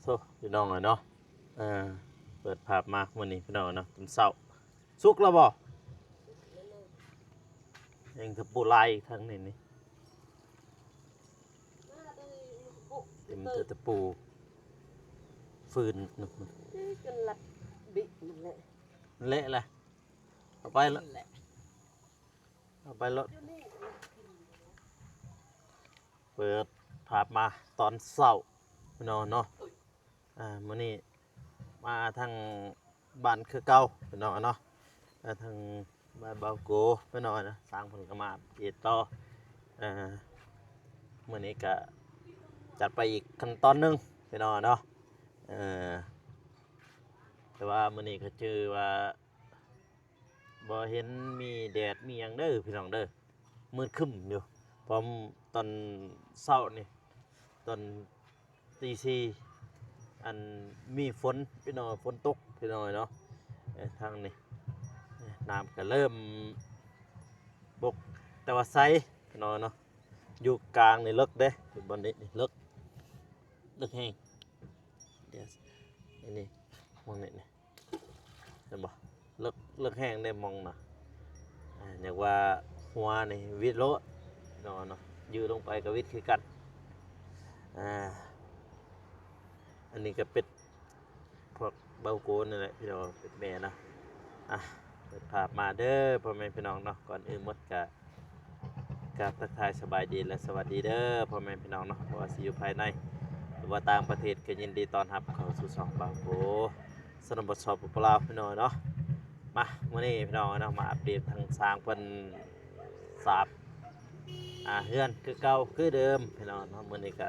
โทษพี่น้องเนาะเออเปิดภาพมาวันนี้พี่น้องเนาะตอนเช้าสุกแล้วบ่ยังตะปูลายอีกทั้งนี้นี่เต็มตะปูฟืนนึกมัน กันลัดบิมันแหละ เละเลยเอาไปแล้วเอาไปแล้วเปิดภาพมาตอนเช้าพี่น้องเนาะมื้อนี้มาทางบ้านคือเก่าพี่น้องเนาะทางบ้านเบาโกพี่น้องนะสร้างผลกระมาเอ็ดต่อมื้อนี้ก็จัดไปอีกขั้นตอนหนึงพี่น้องเนาะแต่ว่ามื้อนี้ก็ชื่อว่าบ่เห็นมีแดดมีหยังเด้อพี่น้องเด้อมืดครึ้มอยู่พร้อมตอนเช้านี่ตอนตีสี่อันมีฝนพี่น้องฝนตกพี่น้องเนาะทางนี้น้ำก็เริ่มบกแต่ว่าใสพี่น้องเนาะอยู่กลางนี่ลึกเด้อยู่บนนี้ลึกแห้งเดี๋ยวนี่มองนี่เห็นบ่ลึกแห้งได้มองนะอย่างว่าหัวนี่วิดโลเนาะยืดลงไปกับวิดคือกันอันนี้ก็เป็นพวกเบาโกนนี่แหละพี่น้องเป็นแม่นะเปิดภาพมาเด้อพ่อแม่พี่น้องเนาะก่อนอื่นหมดกทักทายสบายดีและสวัสดีเด้อพ่อแม่พี่น้องเนาะเพราะว่าสิอยู่ภายในหรือว่าต่างประเทศก็ยินดีต้อนรับเข้าสู่ช่องเบาโกสนบทสอบปลาวพี่น้องเนาะมาวันนี้พี่น้องเนาะมาอัปเดตทางสร้างเพิ่นสาบเฮือนคือเก่าคือเดิมพี่น้องเนาะมื้อนี้ก็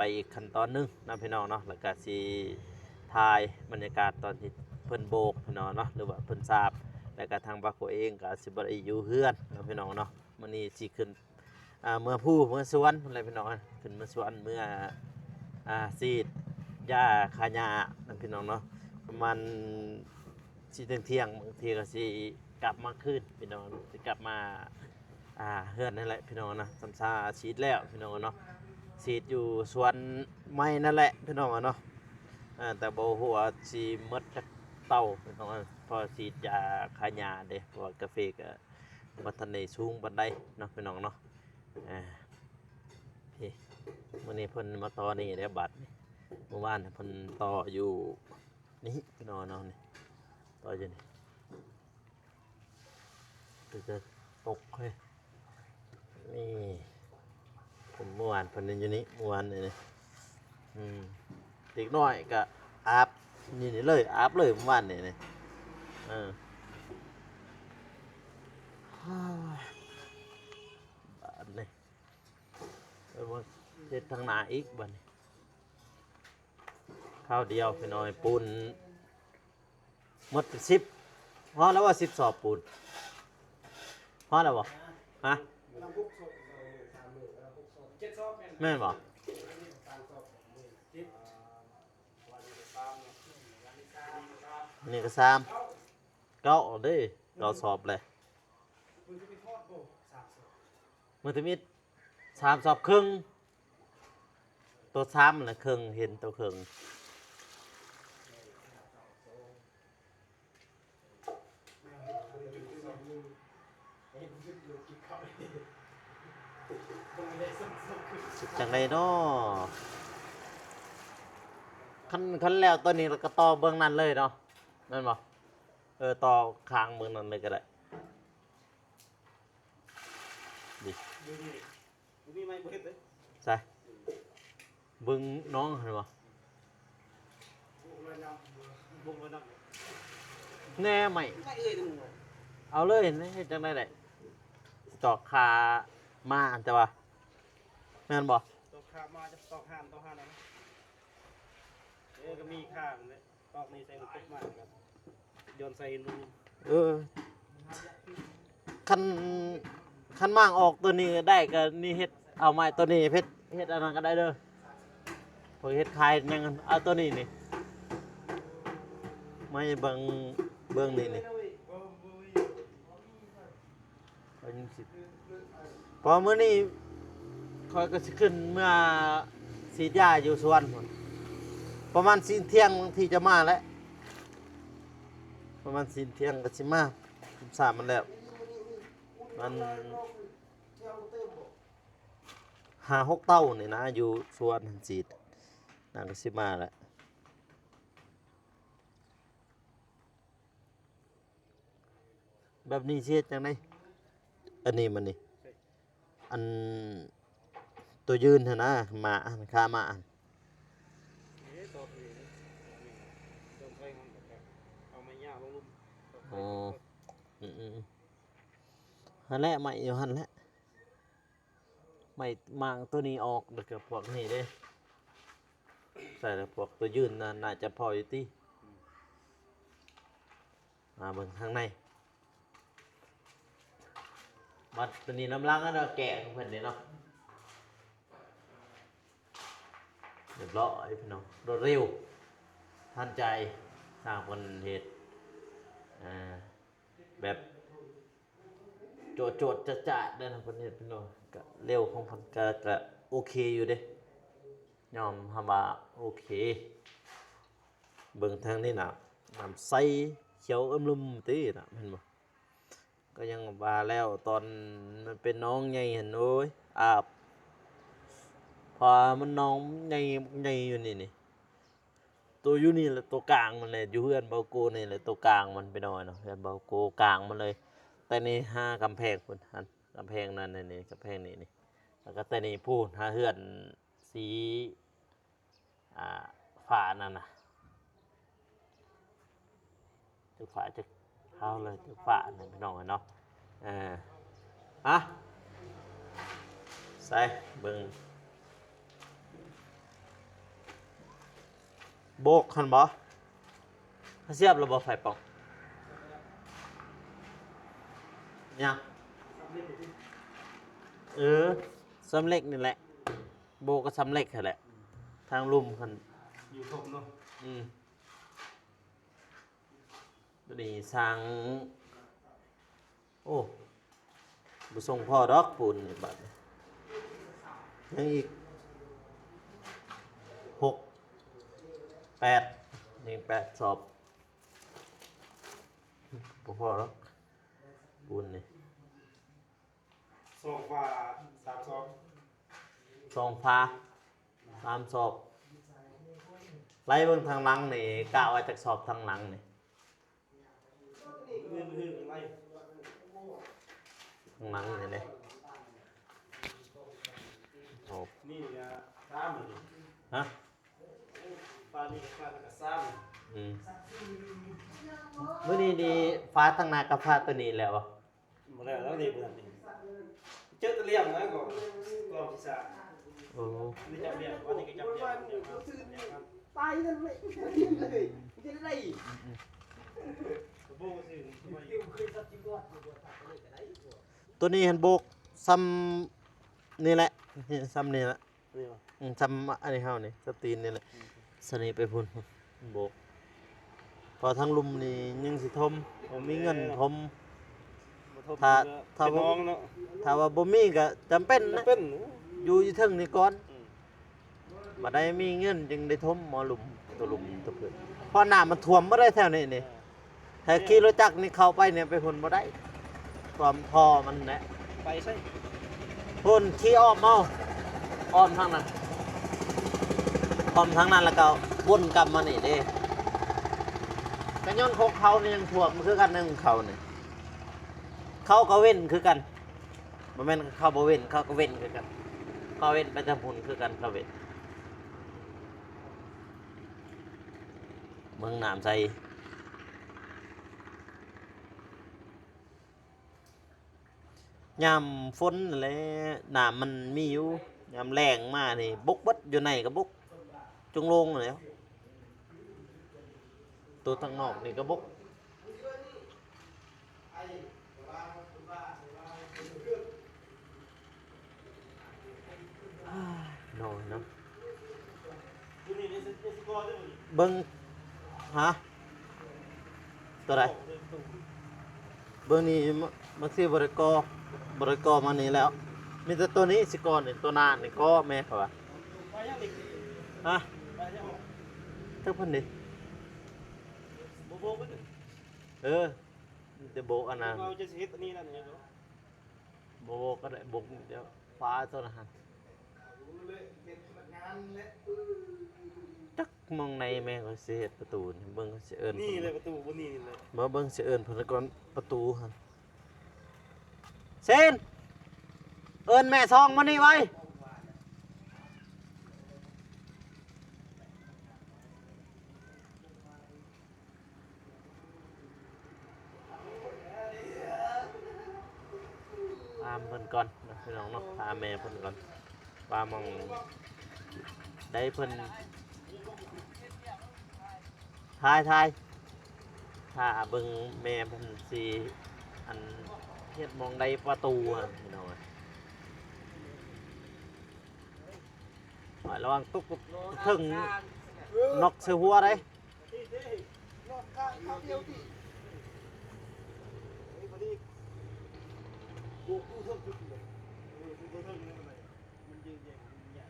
ไปอีกขั้นตอนนึงนะพี่น้องเนาะแล้วก็สิถ่ายบรรยากาศตอนที่เพิ่นโบกพี่น้องเนาะหรือว่าเพิ่นสาบแล้วก็ทางบาโกเองก็สิบ่ได้อยู่เฮือนนะพี่น้องเนาะมื้อนี้สิขึ้นเมื่อผู้เมื่อสวนอะไรพี่น้องขึ้นเมื่อสวนเมื่อซีดหญ้าคาหญ้านะพี่น้องเนาะประมาณสิเที่ยงบางทีก็สิกลับมาคืนพี่น้องสิกลับมาเฮือนนั่นแหละพี่น้องนะสำซาชีดแล้วพี่น้องเนาะชีดอยู่สวนไม้นั่นแหละพี่น้องเนาะแต่บ่ฮู้ว่าสิหมดจักเต้าพี่น้องพอชีดยาคาหญ้าเด้เพราะว่ากาแฟก็บ่ทันได้สูงปานใดเนาะพี่น้องเนาะพี่มื้อนี้เพิ่นมาต่อนี่ได้บัดนี่เมื่อวานเพิ่นต่ออยู่นี่พี่น้องเนาะนี่ต่ออยู่นี่จะตกเฮ้ยนี่ผมเมื่อวานเพิ่นอยู่นี่เมื่อวานนี่เด็กน้อยก็อาบนี่เลยอาบเลยเมื่อวานนี่บัดนี่ว่าเฮ็ดทางหน้าอีกบัดนี้ข้าวเดียวพี่น้อยปูนหมดเป็น10พอแล้วว่า10สอบปูนพอแล้วบ่ฮะแม่นบ่นี่ก็3เก้าเด้เราสอบเลยมันจะมี3สอบครึ่งตัว3มันละครึ่งเห็นตัวครึ่งจังไรเนาะคันแล้วตัวนี้เราก็ต่อเบื้องนั้นเลยเนาะนั่นบ่ต่อคางเบื้องนั้นเลยก็ได้ดิใช่เบื้องน้องเห็นบ่แน่ไหมเอาเลยนี่จังไรได้ต่อคามาอันแต่ว่าแม่นบ่ตอกขามาจะตอกห่านนะก็มีข้างเลยตอกนี่ใส่ลูกตุ๊กมาครับโยนใส่รูคันมางออกตัวนี้ได้ก็นี่เฮ็ดเอาไม้ตัวนี้เฮ็ดอันนั้นก็ได้เด้อพอเฮ็ดคายยังเอาตัวนี้นี่ไม่เบิ่งนี่พอมื้อนี้คอยก็สิขึ้นเมื่อสีดยาอยู่สวนพุ่น ประมาณสิ้นเที่ยงบางทีจะมาแล้วประมาณสิ้นเที่ยงก็สิมาสามมันแล้วมัน5-6เต้านี่นะอยู่สวนหันจีดนางก็สิมาแล้วแบบนี้เสียจังไดอันนี้มันนี่อันตัวยืนหั่นนะมาอันขามาอัน ต่อไปนี่จมไปมันแบบเอาไม้ยาวลงลุ่ม อ๋อหันแหละไม่อยู่หันแหละไม่มางตัวนี้ออกแล้วก็พวกนี้เด้ใส่แล้วพวกตัวยืนน่าจะพออยู่ติมาเบิ่งข้างในบัดตัวนี้น้ำล้างอันเราแกะของเพิ่นนี่เนาะเรียบร้อยพี่น้องรวดเร็วทันใจสร้างคนเหตุแบบโจดจะจัดเด้อนะคนเฮ็ดพี่น้องก็เร็วของเพิ่นก็โอเคอยู่เด้ยอมทำว่าโอเคเบิ่งทางนี้น่ะน้ำใสเขียวอึมลึมติน่ะเห็นบ่ก็ยังว่าแล้วตอนมันเป็นน้องใหญ่หั่นโอ้ยอาบพอมันน้องใหญ่อยู่นี่ตัวอยู่นี่แหละตัวกลางมันเลยอยู่เฮือนเบาโกนี่แหละตัวกลางมันไปหน่อยเนาะเฮือนเบาโกกลางมันเลย แต่นี่5กำแพงพุ่นหันกำแพงนั่นนี่กำแพงนี่แล้วก็แต่นี่พูนหาเฮือนสีฟ้านั่นน่ะจะฟ้าจะเข้าเลยจะฟ้านั่นพี่น้องเนาะอะใส่เบิ่งโบกคันบ่เสียบระบบไฟป่องเนี่ยสำเร็จนี่แหละโบก็สำเร็จแค่แหละทางลุ่มคัน อยู่ทบเนาะ ตัวนี้สร้างโอ้บุส่งพ่อดอกปูนนี่บัดนี้ยังอีก6 8นี่8 สอบบ่พอดอกปูนนี่ สองว่า3สอง 2 ฟ้า 3 สอบไล่เบิ่งทางหลังนี่กะว่าจักสอบทางหลังนี่ เงินไล่ ทางหลังนี่เด้โอ้ นี่นะซ้ำเลย ฮะ ปลานี่ปลาตะกะซ้ มื้อนี้ดีฟ้าทางหน้ากับฟ้าตัวนี้แล้วบ่ ำหมดแล้วนี่เพื่อนนี่เจอตะเลียมนะก่อนที่สาม โอ้ นี่จับเลียมวันนี้ก็จับเลียมเดี๋ยวครับ ตายนั่นเลยเลยจะได้ โบ้สิทำไม ตัวนี้เห็นโบกซ้ำนี่แหละซ้ำนี่แหละ นี่วะ ซ้ำอันนี้เฮานี่สตีนนี่แหละสนีไปพุ่นโบกพอทั้งลุมนี่ยังสิทมผมมีเงินทม ถ้า น้องเนาะ ถ้าว่าบ่มีก็จำเป็นนะ เป็น อยู่อยู่เทึงนี่ก่อนบ่ได้มีเงินจึงได้ทมหมอหลุมตัวหลุมตัวเพิ่นพอน้ามันท่วมบ่ได้แถวนี้นี่ถ้าขี่รถจักรนี่เข้าไปเนี่ยไปพุ่นบ่ได้ความท่อมันแหละ ไปใช่ พุ่นขี่อ้อมเอาอ้อมทางนั้นอ้อมทางนั้นแล้วก็วนกลับมานี่เด้ก็ย้อนคกเขานี่ยังท่วมคือกันหนึงเขานี่เขาก็เว้นคือกันบ่แม่นเขาบ่เว้นเขาก็เว้นคือกันเขาเว้นไปทางพุ่นคือกันเขาเว้นเมืองน้ำใสยามฝนนั่นแหละน้ำมันมีอยู่ยามแรงมานี่บกเบิดอยู่ในก็บกจงโลงนั่นแหล้วตัวทางนอกนี่ก็บกน้อยเนาะ ดูนี่นี่สกอร์ด้วย เบิ่งฮะตัวใดเบิ่งนี่มันสิบริกรมานี่แล้ว มีแต่ตัวนี้สิกรนี่ตัวหน้านี่ก็แม่เขาว่า ไปยังอีก ฮะ ไปยัง เท่าเพิ่นดิ โบโบก็ เออจะโบกอันนั้น เราจะเฮ็ดอันนี้นั่นเนี่ยเนาะ โบกก็ได้โบกเดี๋ยวฟ้าตัวนั้น เลยเก็บงานและ จักมองในแม่เขาสิเฮ็ดประตูนี่เบิ่งเขาสิเอิ้น นี่เลยประตูบนนี่เลย บ่เบิ่งสิเอิ้นเพิ่นก่อนประตูหั่นเซนเอิ้นแม่ซองมานี่ไว้ตามเพิ่นก่อนนะพี่น้องเนาะตามแม่เพิ่นก่อนว่ามองได้เพิ่นทายถ้าเบิ่งแม่เพิ่นสิอันเฮ็ดมองได้ประตูอะพี่น้องเอ้ยระวังตุกถึงนกเสือหัวได้ นอกข้างเขาเดียวที่ ไอ้พอดีกูเพิ่มจุดเลยกูเพิ่มนี่อะไรมันยืนใหญ่ใหญ่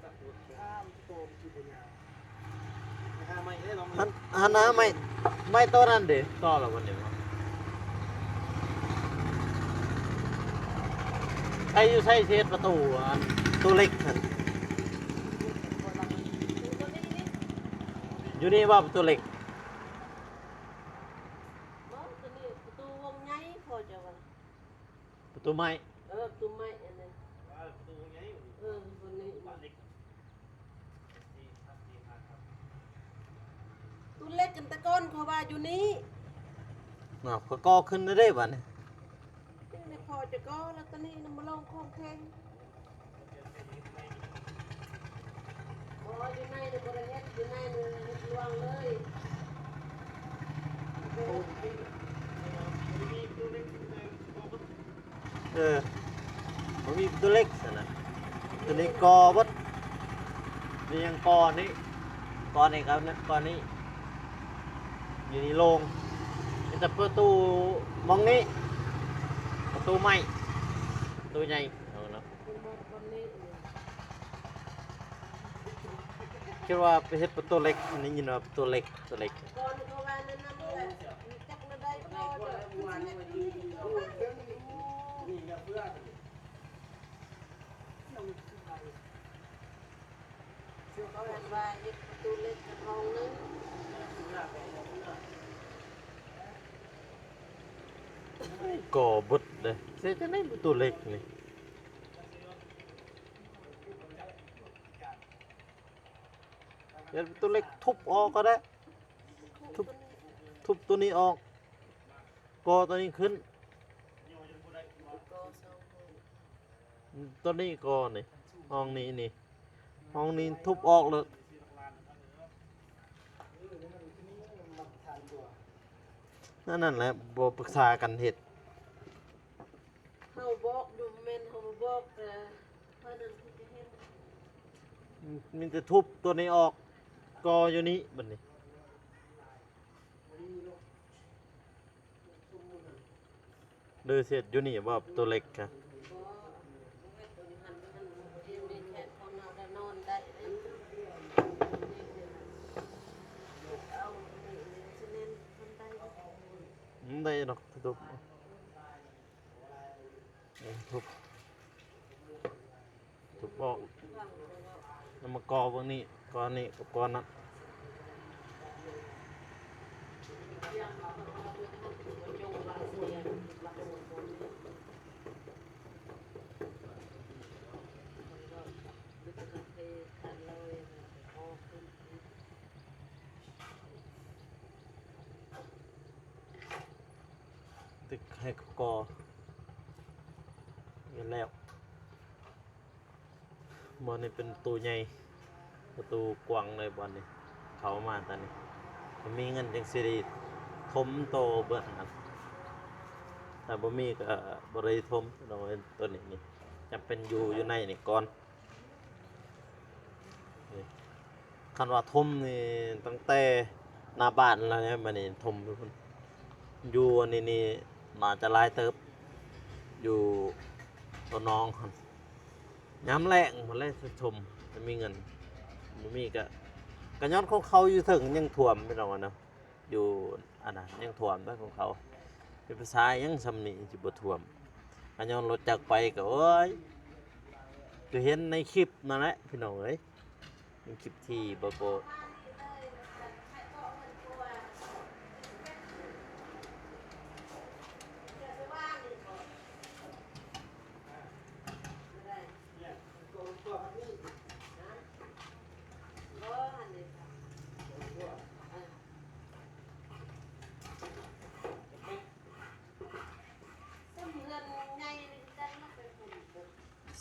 ตัดตัวข้ามโตมคือปัญญาข้าไม่ได้ลอง หันหน้าไม่ตัวนั้นเด้ต่อแล้ววันนี้บ่ใช้อยู่ใช้เศษประตูอันตัวเล็กหั่นอยู่นี่ว่าประตูเล็ก บ่ตัวนี้ประตูวงไงพอจะว่า ประตูไม้ ประตูไม้อันนั้น ประตูไง คนนี้ บ้านเล็ก ตู้เล็กกันตะก้อนเขาว่าอยู่นี้ น่ะก็ก่อขึ้นได้บัดนี้ นี่พอจะก็แล้วตอนนี้มันมาลงโคงแข็งอ๋ออยู่ในในบริเวณอยู่ในในลวงเลย เออมันมีประตูเล็กซั่นน่ะตัวนี้ก่อบ่นี่ยังก่อนี่ก่อนี่ครับนะก่อนี่อยู่นี่โล่งมีแต่ประตูมองนี้ประตูไม้ประตูใหญ่เอาเนาะ คนนี้ คิดว่าไปเฮ็ดประตูเล็กอันนี้ยินว่าประตูเล็กตัวเล็ก ก่อนเขาว่านั่นนั่นแหละจักมาได้พอจะวันนี้เขาว่า นี่อย่าเพื่อน เขาเห็นว่าเฮ็ดประตูเล็กกับห้องนึง ก่อบึดเลยเสียจะได้ประตูเล็กนี่เดี๋ยวประตูเล็กทุบออกก็ได้ทุบตัวนี้ออกก่อตัวนี้ขึ้น ก็สอง ตัวนี้ก่อนี่ห้องนี้นี่ห้องนี้ทุบออกเลยนั่นแหละบ่ปรึกษากันเฮ็ด เขาบอกดูแม่นเขาบอกเพราะนั้นเขาจะเห็น มีแต่ทุบตัวนี้ออกก่ออยู่นี้บัดนี้เดือเสร็จอยู่นี่ว่าตัวเล็กค่ะ บ่เฮ็ดตัวนี้หันเรียนมีแค่คนเอาได้นอนได้เลยเอานี่สิเน้นคนได้ ได้ดอกทุบทุบทุบออก ฟังแล้ว แล้วมากอพวกนี้กอนี้กับกอนั้น จงวางเสียงวางบนนี้ลึกกระเพทันเลยออกขึ้น ตึกให้เขากอเห็นแล้วบอลนี่เป็นประตูใหญ่ประตูกว้างเลยบอลนี่เขามาตอนนี้มันมีเงินจังสิริทมโตเบิดครับแต่บ่มีก็บ่ได้ทมเราเป็นตัวนี้นี่จำเป็นอยู่ในนี่ก่อนนี่คันว่าทมนี่ตั้งแต่หน้าบ้านแล้วเนี่ยมันนี่ทมอยู่พุ่นอยู่อันนี้นี่มาจะหลายเติบอยู่ตัวน้องครับย้ำแรงหมดเลยชมจะมีเงินบ่มีก็ ก็ย้อนของเขาอยู่ถึงยังท่วมพี่น้องอะเนาะอยู่อันนั้นยังท่วมได้ของเขาเป็นภาษายังสำนีสิบ่ท่วมก็ย้อนรถจักรไปก็โอ้ยจะเห็นในคลิปนั่นแหละพี่น้องเอ้ยในคลิปที่บ่โก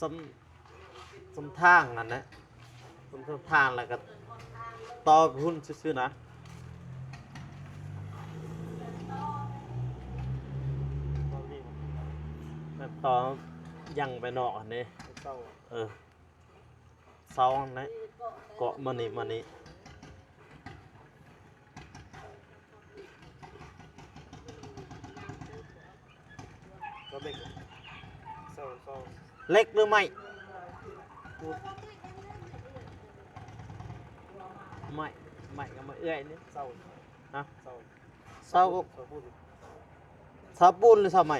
สสมทางอันนะสมทางแล้วก็ต่อหุ้นซื่อๆนะแบบต่อยังไปนอกอันนี้ เศร้า เออเสาอันนี้เกาะมันนี่มันนี่ ก็เล็กเศร้าเศร้า เล็กหรือไม่ไม่ไม่ก็ไม่เอื้อยนี่ เศร้า นะ เศร้า เสาก็ เศร้าพูด เสาปูนหรือเสาไม้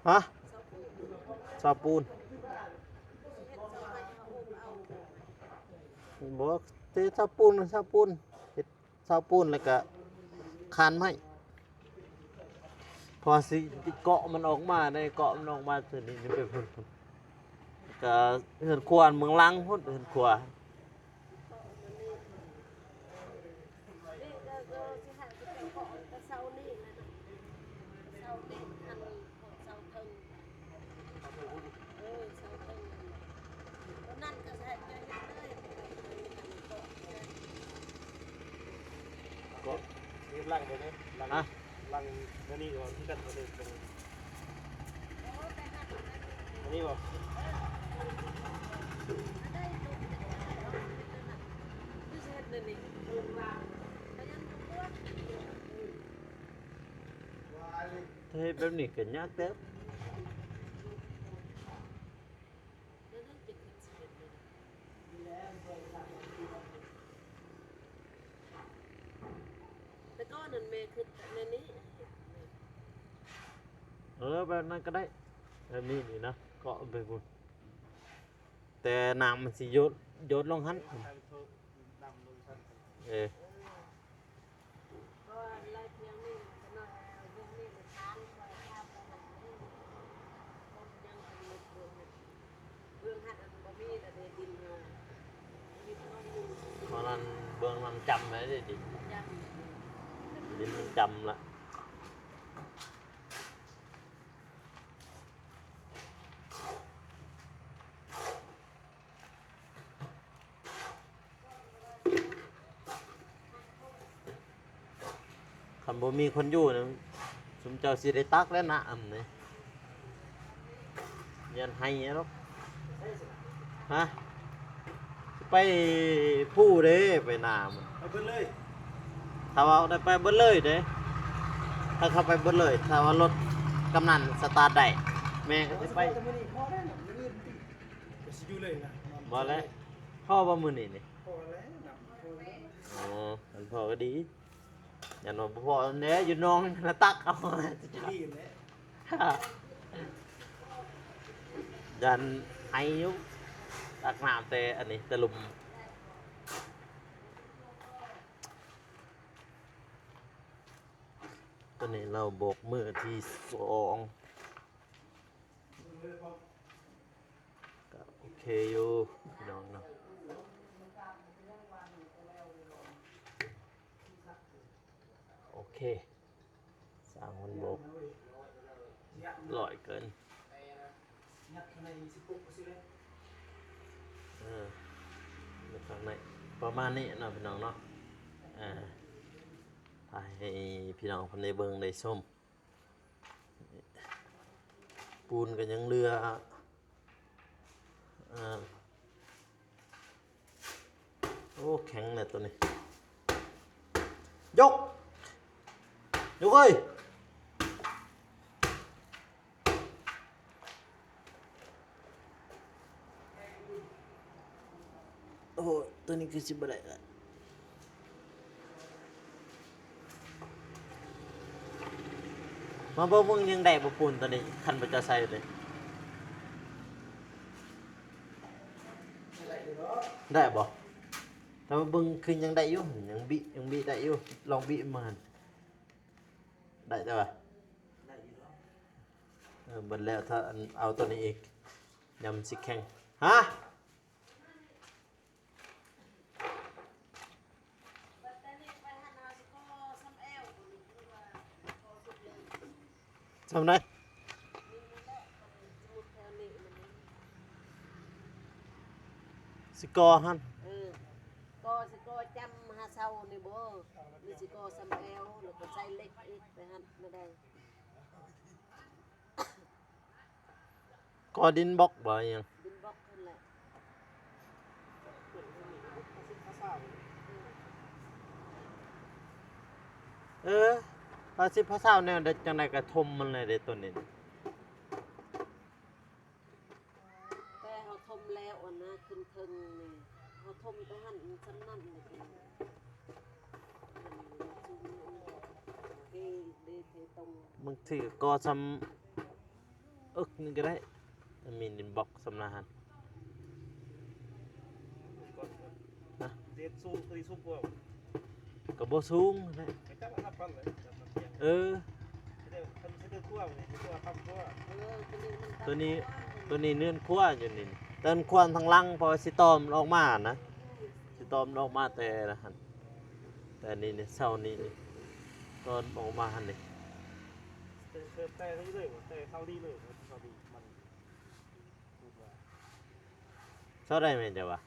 ฮะเสาปูนบอกเตะเสาปูนเสาปูนเฮ็ดเสาปูนแล้วก็คานไม้พอสิเกาะมันออกมาได้เกาะมันออกมาตัวนี้จะเป็นพุ่นก็เห็นขวานเมืองลังพุ่นเห็นขวาน ก็นี่ลังตัวนี้ลัง ฮะ ลังนี่ก่อนที่กันตัวนี้ตรงอันนี้บ่ ถ้าเฮ็ดแบบนี้ก็ยากเด้อ แต่ก็นั่นแม่คือในนี้ แบบนั้นก็ได้แบบนี้นี่นะเกาะไปพุ่นแต่น้ำมันสิโยดลงหัน ทางโทรดำลงชั้น เออ เพราะว่าไล่เพียงนี่ก็น้อยเรื่องนี้มันทานคอยข้าวไปหันนี่คนยังเป็นเรื่องหัดอันบ่มีแต่ดินเฮาดินเฮาอยู่ เพราะนั้นเบื้องมันจำไว้ได้ดิ จำ ดินมันจำละคันบ่มีคนอยู่นะสมเจ้าสิได้ตักแล้วนะอันนี้ยันให้เนาะฮะสิไปผู้เด้ไปนามัน เอาเพิ่นเลย ถ้าว่าได้ไปเบิดเลยเด้ถ้าเข้าไปเบิดเลย ถ้าว่ารถกำนันสตาร์ทได้แม่ก็สิไป แต่มื้อนี้พอได้หนังมื้อนี้ก็สิอยู่เลยนะ บ่แล้วพ่อบ่มื้อนี้นี่ พอแล้วหนังพอแล้ว อ๋อมันพ่อก็ดีอย่าโนบ่พ่อแหน่อยู่น้องละตักเอา ดีกันแล้ว ยันไออยู่ตักน้ำแต่อันนี้แต่ลุมตอนนี้เราโบกมือที่สองก็โอเคอยู่พี่น้องเนาะโอเคสร้างมันโบกลอยเกิน ยัดข้างในสิปุ๊บก็สิเลย เออในข้างในประมาณนี้เนาะพี่น้องเนาะถ่ายให้พี่น้องคนในเบิงได้ชมปูนก็ยังเรือโอ้แข็งเลยตัวนี้ ยก ยกเอ้ย โอ้ตัวนี้คือสิบ่ได้ละมาบ่เบิ่งยังได้บ่ปูนตัวนี้คันบ่จะใส่เลยได้บ่แต่ว่าเบิ่งคือยังได้อยู่ยังบิได้อยู่ลองบิมาหั่นได้แต่ว่า ได้อยู่แล้ว เบิดแล้วถ้าอันเอาตัวนี้อีกยำสิแข็งฮะ บัดแต่นี่ไปหันเอาสิก็ซ้ำแอวบ่นี่คือว่าก็สุดเลย ทำไร นี่มันแหละมันสมุดแถวนี้มันนี่ สิกอหัน ก็สิก็จำหาเซานี่บ่หรือสิก็ซ้ำแอวแล้วก็ใส่เล็กอีกไปหันไม่ได้ กอดินบล็อกบ่อิหยัง บินบล็อกนั่นแหละ เปิดให้มีภาษีภาษา ภาษีภาษาแนวเด็ดจังไดกระทมมันเลยเด้ตัวนี้ แต่เฮาทมแล้วอ่ะนะขึ้นเทิงนี่เฮาทมไปหันซ้ำนั่นนี่คือเฮ้เดเทตรง บางทีก็กอซ้ำอึกนี่ก็ได้มันมีดินบล็อกสำนาหัน ก่อนเด็ดสู้ตีสู้พวก ก็บ่สูงนะ ไม่จับมาทับกันเลยจับมาเพียง เออ เดี๋ยวทำเส้นทั่วเลยทั่วทำทั่ว ตัวนี้ตัวนี้เนื่อนครัวอยู่นี่เติ้นควนทางหลังเพอสิตอมออกมานะสิตอมออกมาแต่ละหันแต่นี่นี่เช้านี้นี่ตอนออกมาหันนี่ แต่ที่เลยแต่เข้าดีเลยเข้าดีมันพูดว่า เช้าได้ไหมเจ้าวะ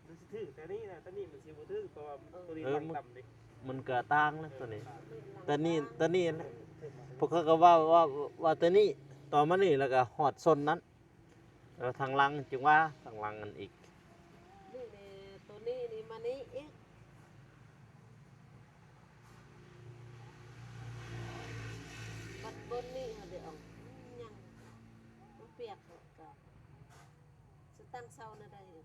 มันสิถือแต่นี่นะแต่นี่มันสิบ่ถือเพราะว่าตัวนี้มันต่ำดิ มันเกิดต่างนะตัวนี้ตัวนี้นะพวกเขาก็ว่าตัวนี้ต่อมานี่แล้วก็หอดซนนั้นแล้วทางหลังจึงว่าทางหลังกันอีก นี่ตัวนี้นี่มานี่อีกบัดบนนี่เขาเดี๋ยวยังมันเปียกหมดกับสตั้งเสาน่ะได้อยู่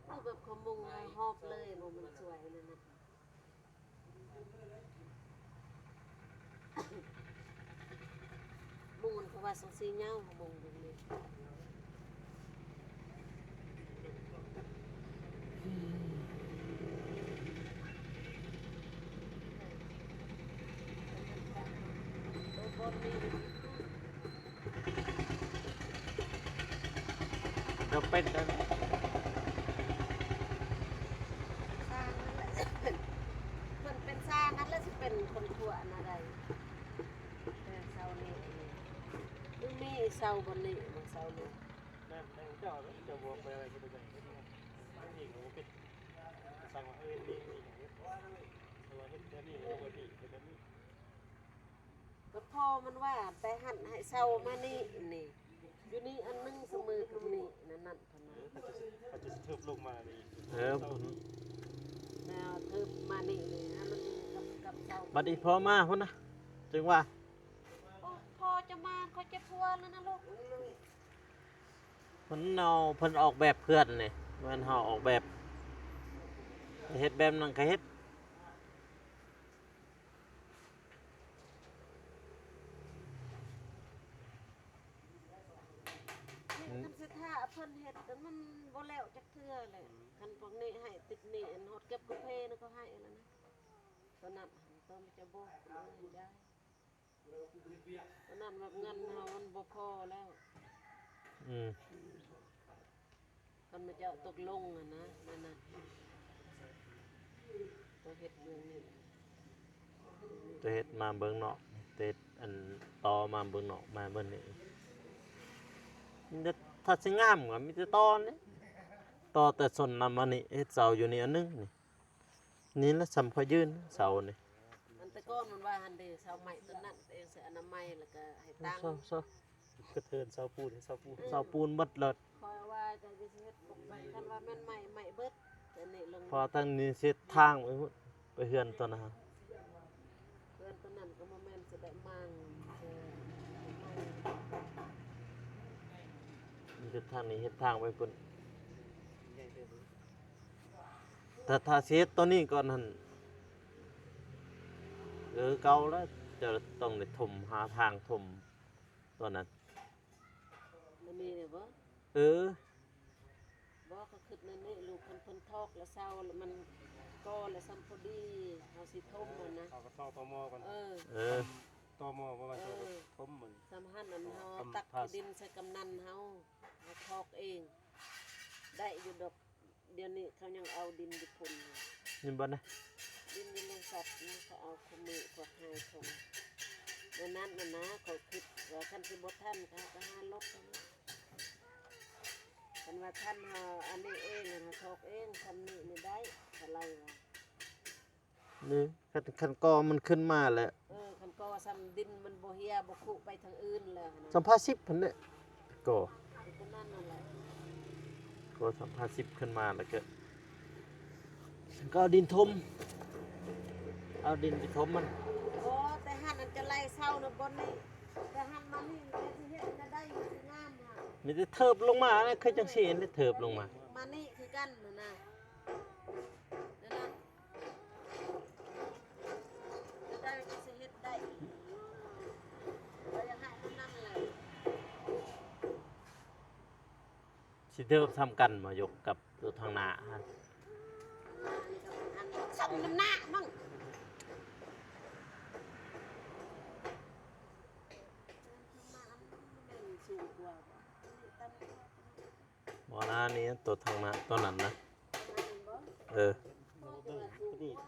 เอาแบบขมุงหอบเลยบ่มันสวยเลยนะมุงมันเขาว่าสังสีเหย้ามุงตรงนี้ตัวบนนี่ เดี๋ยวเป็นกัน สร้างนั่นแหละเพิ่นเป็นสร้างนั่นแหละสิเป็นคนทั่วอะไรแต่เสานี่มันมีเสาบนนี้มันเสานี่ นั่นเจ้าจะบวกไปอะไรก็ได้นี่ก็เป็นสั่งว่านี่ตัวเฮ็ดแต่นี่ก็บ่นี่แต่นี่ ก็พอมันว่าแต่หันให้เสามานี่นี่อยู่นี่อันนึงเสมอกับนี่นั่นนั่นเท่านั้น เขาจะทึบลงมานี่ ผม แนวทึบมานี่นี่ให้มันกับเสา บัดนี้พอมาพุ่นนะจึงว่า โอ้พอจะมาเขาจะพัวแล้วนะลูก เพิ่นออกแบบเพื่อนนี่มันเฮาออกแบบเฮ็ดแบบนั้นก็เฮ็ด คันสิท่าเพิ่นเฮ็ดแต่มันบ่แล้วจักเทื่อเลยคันพวกนี้ให้ติดหนี้อันฮอดเก็บกาแฟนี่ก็ให้แล้วนะตอนนั้นต้องจะบอกเลยได้ตอนนั้นแบบเงินเฮามันบ่พอแล้ว อืม คันมาเจ้าตกลงอ่ะนะนั่นน่ะตัวเฮ็ดเมืองนี่ จะเฮ็ดมาเบิ่งเนาะเฮ็ดอันต่อมาเบิ่งเนาะมาเบิ่งนี่มันจะถ้าสิงามก็มีแต่ตอนนี่ต่อแต่ส่วนนำมานี่เฮ็ดเสาอยู่นี่อันนึงนี่นี่ละสำพอยืนเสานี่ มันแต่ก่อนมันว่าหันเด้เสาใหม่ต้นนั้นเองสิอนามัยแล้วก็ให้ตั้ง เสาก ระเทินเสาปูนเสาปูน เสาปูนเบิดเลิศ คอยว่าจะสิเฮ็ดปกไปคันว่าแม่นใหม่เบิดแต่นี่ลง พอตั้งนี้เสร็จทางไปพุ่นไปเฮือนตัวนะฮะ เพื่อนต้นนั้น นก็บ่แม่นสิได้มั่งมันจะทางนี้เฮ็ดทางไปพุ่น ใหญ่เติบ ถ้าเสียตัวนี้ก่อนหั่นเก่าแล้วจะต้องได้ถมหาทางถมตัวนั้น มันนี่เนี่ยบ่ เออ บ่ก็คิดนั่นนี่ลูกเพิ่นทอกแล้วเศร้าแล้วมันก็แล้วซ้ำพอดีเฮาสิทมมันนะ เอากระต่อตอมอก่อน เออ เออ ตอมอประมาณตัวทมเหมือน สำหันอันเฮาตักดินใส่กำนันเฮาทอกเอง ได้อยู่ดอกเดี๋ยวนี้เขายังเอาดินอยู่พุ่น นี่บ่นะ ดินลงสัตว์นี่เขาเอาขมือพวกหายคงดังนั้นนะเขาคิดว่าท่านสิบ่ท่านเขาก็หาลบกันนะคันว่าท่านเฮาอันนี้เองนะทอกเองทำนี่ไม่ได้อะไรวะ นี่คันกอมันขึ้นมาแล้ว คันก็ซ้ำดินมันบ่เฮียบ่คุไปทางอื่นแล้วนะ สัมภาษณ์10พุ่นเด้ก็ ก็นั่นนั่นแหละ ก็สัมภาษณ์10ขึ้นมาแล้วก็เอาดินถมเอาดินไปถมมัน โอ้แต่หันอันจะไล่เศร้านะบนนี่แต่หันมานี่แต่สิเฮ็ดจะได้อยู่สิงามค่ะ มีแต่เทิบลงมานะคือจังซี่ได้เทิบลงมา มานี่คือกันนะนั่นน่ะจะได้ก็สิเฮ็ดได้เราอยากให้มันนั่นแหละ สิเทิบทำกันมายกกับตัวทางหน้าฮะ อันส่งน้ำหน้ามั่งสูงกว่าตั้ง บ่นะนี่ตัวทางหน้าตัวนั้นนะเออ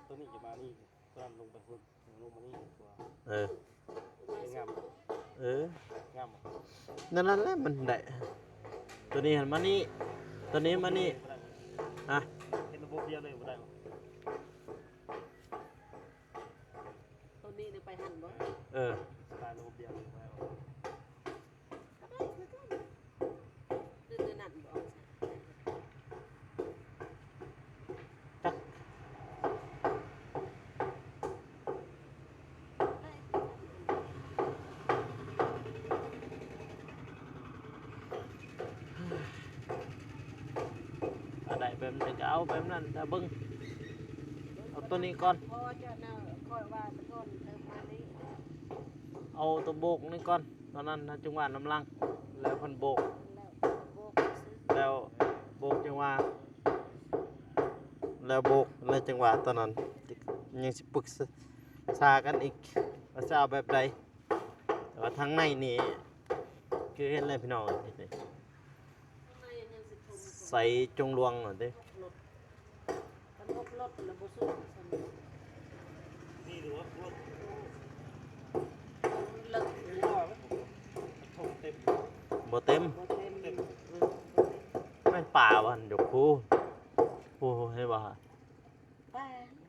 ตัวนี้จะมานี่ตัวนั้นลงไปพุ่นลงมานี่ตัว เออ งาม เออ งาม นั่นแหละมันได้ตัวนี้หันมานี่ตัวนี้มานี่อ่ะ เห็นระบบเดียวเลยบ่ได้ ตัวนี้เนี่ยไปหันบ่ เออ สไตล์ระบบเดียวเลยบ่ได้ คือนั่นบ่ จักอะไรแบบนี้ก็เอาแบบนั้นแต่เบิ่งเอาตัวนี้ก่อน พอจะน่ะค่อยว่าตะก้อนเติมมานี้ เอาตัวโบกนี่ก่อนตอนนั้นนะจังหวะน้ำลังแล้วเพันโบก แล้วโบกซื้อ แล้วโบกจังหวะแล้วโบกแล้วจังหวะตอนนั้นยังสิปรึกษากันอีกว่าจะเอาแบบใดแต่ว่าทางในนี่คือเห็นอะไรพี่น้องเห็นไหม ข้างในยังสิชม ใส่จงลวงหน่อยดิ รถมันพกรถแล้วบ่สู้ซั่น นี่ดูว่ารถ เลิก หัวทมเต็ม บ่เต็ม บ่เต็ม ไม่ป่าวันยกคูผู้ให้บ่ฮะ ป้า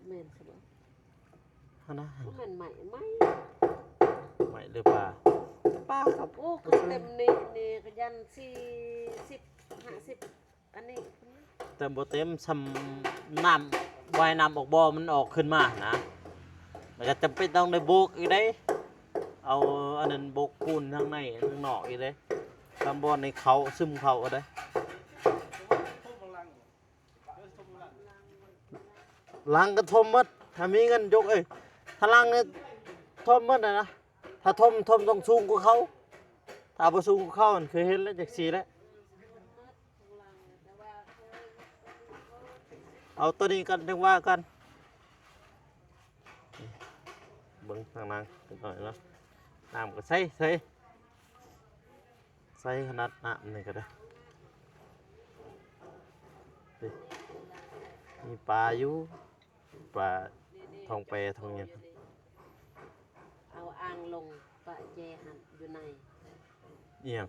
แม่นซะบ่ ฮะนะ แม่นใหม่ไหม ไม่หรือป่าป่าครับ โอ้คือเต็มนี่ก็ยัน40 50อันนี้ แต่บ่เต็มซ้ำน้ำว่ายน้ำออกบ่อมันออกขึ้นมานะแล้วก็จำเป็นต้องได้โบกอีกเด้เอาอันนั้นโบกปูนข้างในข้างนอกอีกเด้ตามบ่อในเขาซึมเขาก็ได้ ทมพลังทมพลัง ล้างก็ทมหมดถ้ามีเงินยกเอ้ยถ้าล้างเนี่ยทมหมดนะถ้าทมต้องสูงกว่าเขาถ้าบ่สูงกว่าเขามันเคยเห็นแล้วจักสีแล้วเอาตัวนี้กันจังว่ากันเบิ่งทางนั้นหน่อยเนาะน้ำก็ใส่ขนาดน้ำนี่ก็ได้นี่มีปลาอยู่ปลาทองแปทองหยัง เอาอ่างลงปะแจหันอยู่ใน เอียง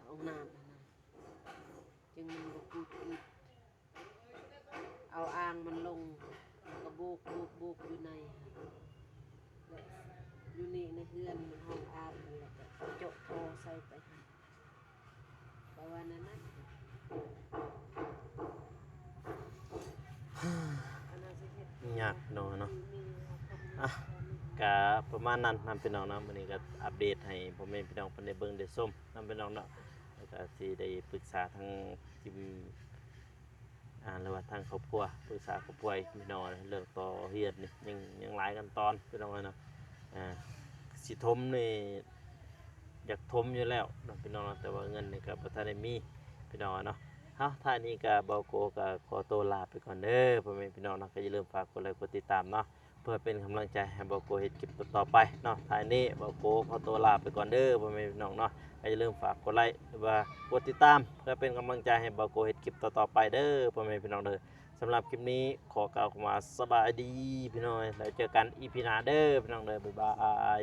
เอาน้ำนะจึงมันบ่กูดอีกเอาอ่างมันลงแล้วก็โบกอยู่ในแล้วอยู่นี่ในเฮือนห้องอาบนั่นแหละก็โจาะโทรใส่ไปหั่นประมาณนั้นนะอันนั้นสิเฮ็ด ยากหน่อยเนาะ มี อ่ะกะประ มาณนั้นนำพี่น้องเนาะมื้อนี้ก็อัปเดตให้พ่อแม่พี่น้องเพิ่นได้เบิ่งได้ชมนำพี่น้องเนาะแล้วก็สิได้ปรึกษาทางทีมหรือว่าทางครอบครัวปรึกษาครอบครัวอีกพี่น้องเรื่องต่อเฮียนนี่ยังหลายขั้นตอนพี่น้องเนาะสิทมนี่อยากทมอยู่แล้วเนาะพี่น้องเนาะแต่ว่าเงินนี่ก็บ่ทันได้มีพี่น้องเนาะเฮาท่านี้ก็เบาโกก็ขอตัวลาไปก่อนเด้อพ่อแม่พี่น้องเนาะก็อย่าลืมฝากกดไลค์กดติดตามเนาะเพื่อเป็นกำลังใจให้เบาโกเฮ็ดคลิปต่อๆไปเนาะท้ายนี้เบาโกขอตัวลาไปก่อนเด้อพ่อแม่พี่น้องเนาะก็อย่าลืมฝากกดไลค์หรือว่ากดติดตามเพื่อเป็นกำลังใจให้เบาโกเฮ็ดคลิปต่อๆไปเด้อพ่อแม่พี่น้องเด้อสำหรับคลิปนี้ขอกล่าวคำว่าสบายดีพี่น้องแล้วเจอกันอีพีหน้าเด้อพี่น้องเด้อบ๊ายบาย